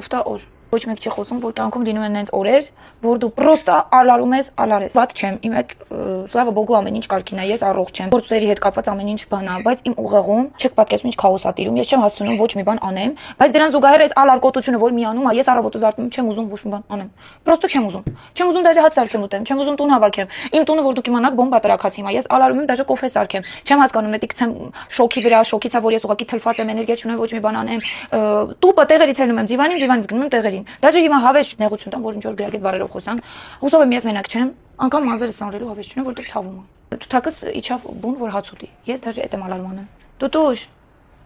Ուֆտա օր։ Ոչ մեկ չի խոսում, որ կյանքում լինում են այնց օրեր, որ դու պրոստը ալարում ես, ալարես։ Ված չեմ, իմ հետ սլավա բոգու ամեն ինչ կարգին է, ես առողջ եմ։ Գործերի հետ կապված ամեն ինչ բան է, բայց իմ ուղեղում չեք պատկերացնում ինչ քաոս ա տիրում։ Ես չեմ հասցնում ոչ մի բան անեմ, բայց դրան զուգահեռ այս ալարկոտությունը, որ մի անում է, ես առավոտը զարթնում չեմ ուզում ոչ մի բան անեմ։ Պրոստը չեմ ուզում։ Չեմ ուզում դաժե հաց սարքեմ ուտեմ, չեմ ուզում տուն հավաքեմ։ Իմ տունը, որ դուք իմանաք, բոմբա տրակած հիմա, ես ալարում եմ դաժե կոֆե սարքեմ։ Չեմ հասկանում, էդի գցեմ շոկի վրա, շոկից է, որ ես ուղղակի թլված եմ, էներգիա չունեմ, ոչ մի բան անեմ։ Տուպը տեղերից հելնում եմ, դիվանից գնում եմ տեղերին։ Դաժե հիմա հավես նեղություն տամ, որ ինչ որ գրագետ բարերով խոսանք։ Հուսով եմ ես մենակ չեմ, անգամ մազերս անրելու հավես չունեմ, որտեղ ցավում է։ Թութակս իջավ բուն, որ հաց ուտի։ Ես դաժե էդ եմ ալարում անեմ։ Տուտուշ։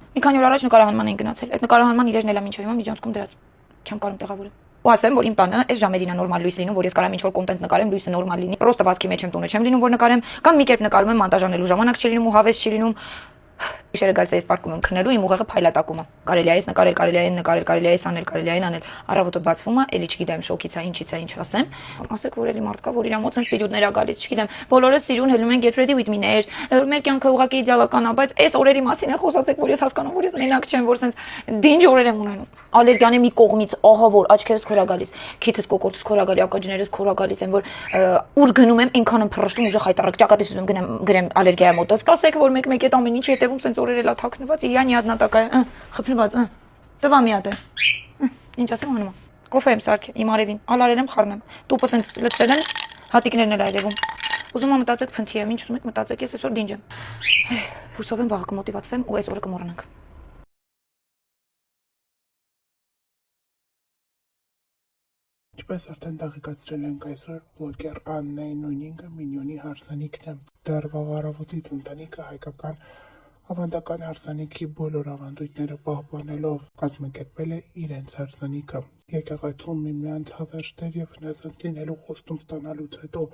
Մի քանի օր առաջ նկարահանման էին գնացել։ Այդ նկարահանման իրերն էլա մինչև հիմա միջանցքում դրած։ Չեմ կարող տեղավորել։ Ու ասեմ, որ իմ տանը այս ժամերին է նորմալ լույս լինում, որ ես կարամ ինչ-որ կոնտենտ նկարեմ, լույսը նորմալ լինի։ Պրոստը վազքի մեջ եմ տունը չեմ լինում, որ նկարեմ, կամ մի կերպ նկարում եմ, մոնտաժ անելու ժամանակ չի լինում ու հավես չի լինում։ Գիշերը գալիս ես պարկում եմ քնելու, իմ ուղեղը փայլատակում է։ Կարելի է այս նկարել, կարելի է այն նկարել, կարելի է այս անել, կարելի է այն անել։ Առավոտը բացվում է, էլի չգիտեմ շոկից է, ինչից է, ինչ ասեմ։ Ասեք, որ էլի մարդ կա, որ իր մոտ sense պիրուտներ ա գալիս, չգիտեմ, բոլորը սիրուն հելնում են get ready with me-ներ, մեր կյանքը ուղղակի իդեալական է, բայց այս օրերի մասին է խոսացեք, որ ես հասկանում, որ ես մենակ չեմ, որ sense դինջ օրեր եմ ունենում։ Ալերգիան է մի կողմից, ահա որ աչքերս քորա գալիս, քիթս կոկորդս քորա գալի, ակաջներս քորա գալիս են, որ ուր գնում եմ, այնքան եմ փռշտում ուժը խայտարակ, ճակատից ուզում գրեմ ալերգիա մոտս, կասեք, որ մեկ-մեկ այդ ամեն ինչի հետևում sense օրեր էլա թաքնված, я не одна такая, խփնված, տվա մի հատ է։ Ինչ ասեմ անում։ Կոֆե եմ սարքել, իմ արևին, ալարել եմ, խառնեմ։ Տուպը sense լցրել եմ, հատիկներն էլ այրևում։ Ուզում եմ մտածեք փնթի եմ, ինչ ուզում եք մտածեք, ես այսօր դինջ եմ։ Հուսով եմ վաղը կմոտիվացվեմ ու այս օրը կմոռանանք։ Ինչպես արդեն տեղեկացրել ենք այսօր բլոգեր Աննայի նույնինգը Մինյոնի հարսանիքն է։ Դեռ վաղարավոտից ընտանիքը հայկական ավանդական հարսանիքի բոլոր ավանդույթները պահպանելով կազմակերպել է իրենց հարսանիքը։ Եկեղեցում միմյանց հավերժներ եւ հնազանդ լինելու խոստում ստանալուց հետո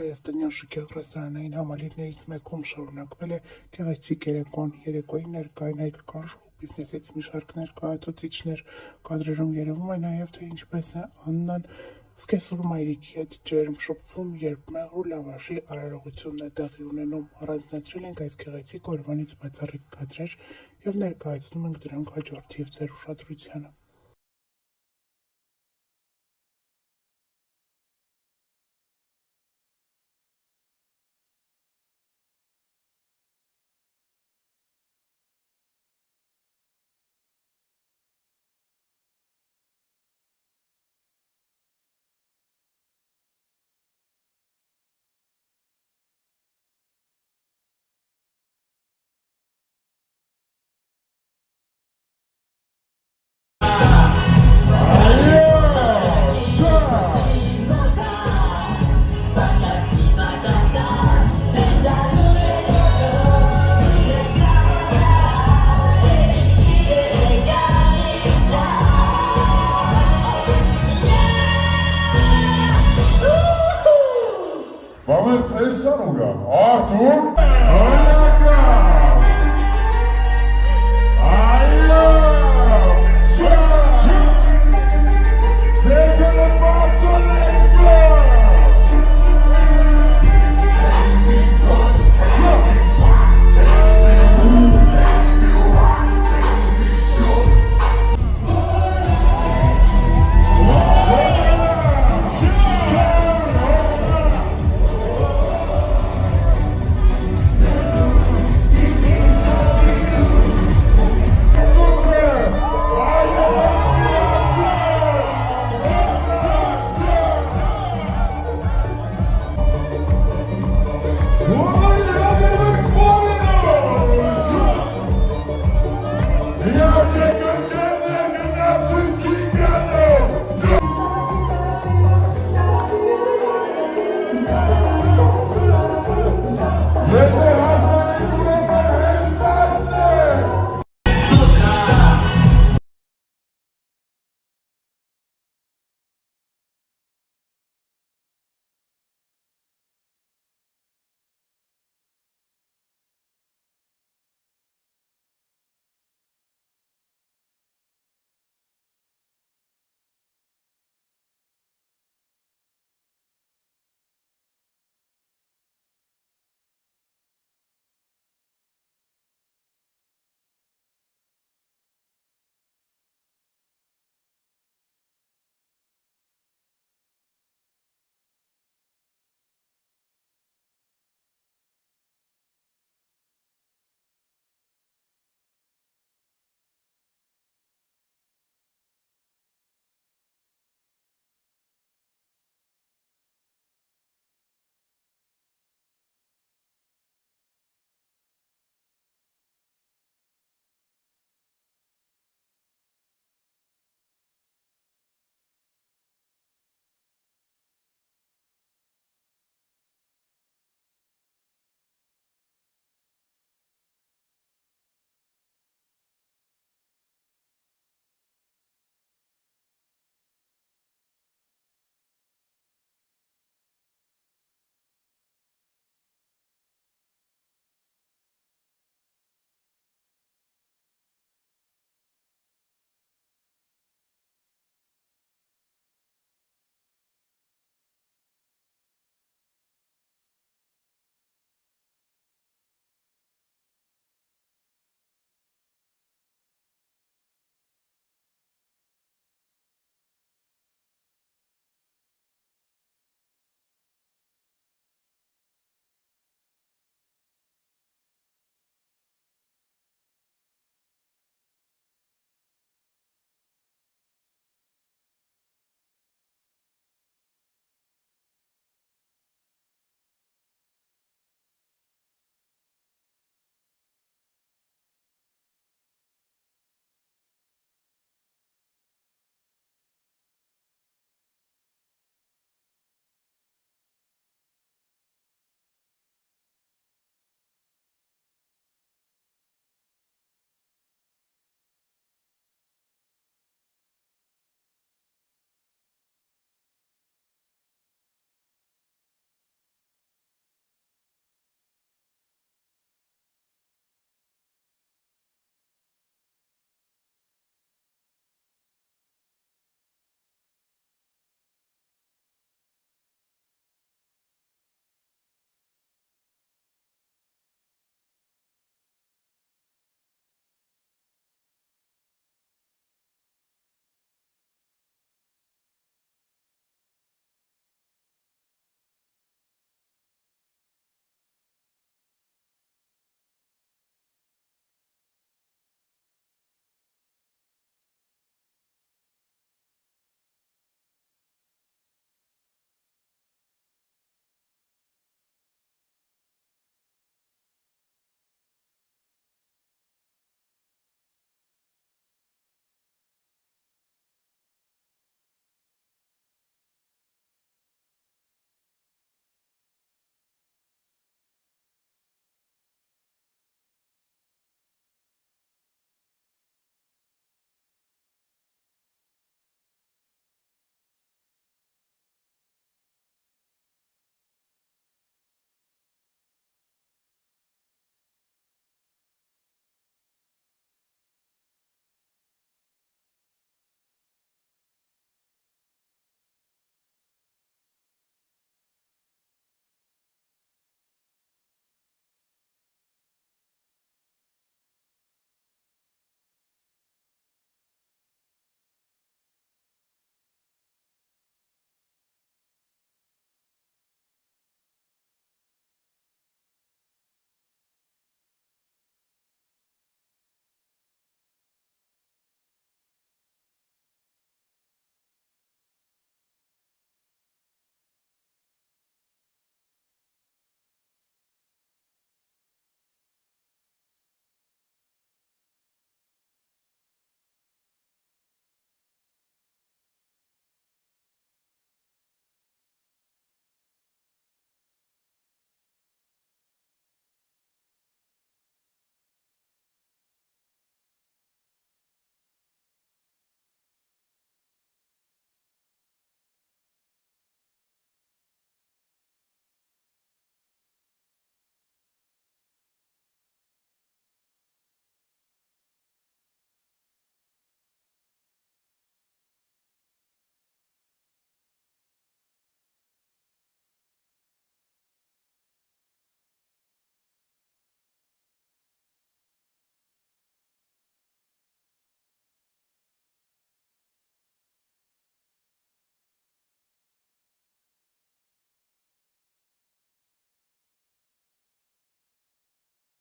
հայաստանյան շքեղ ռեստորանային համալիրներից մեկում շարունակվել է գեղեցիկ երեկոն։ Երեկոյին ներկային հայկական բիզնեսից մի շարք ներկայացուցիչներ, կադրերում երևում է նաև թե ինչպես է Աննան սկեսուր մայրիկի հետ ջերմ շփվում, երբ մեղրու լավաշի արարողությունն է տեղի ունենում։ Առանձնացրել ենք այս գեղեցիկ օրվանից բացառիկ կադրեր եւ ներկայացնում ենք դրանք հաջորդիվ ձեր ուշադրությանը։ Vamos essa lugar. Arthur. Olha cá. Alô. Take the box on, let's go. Yeah.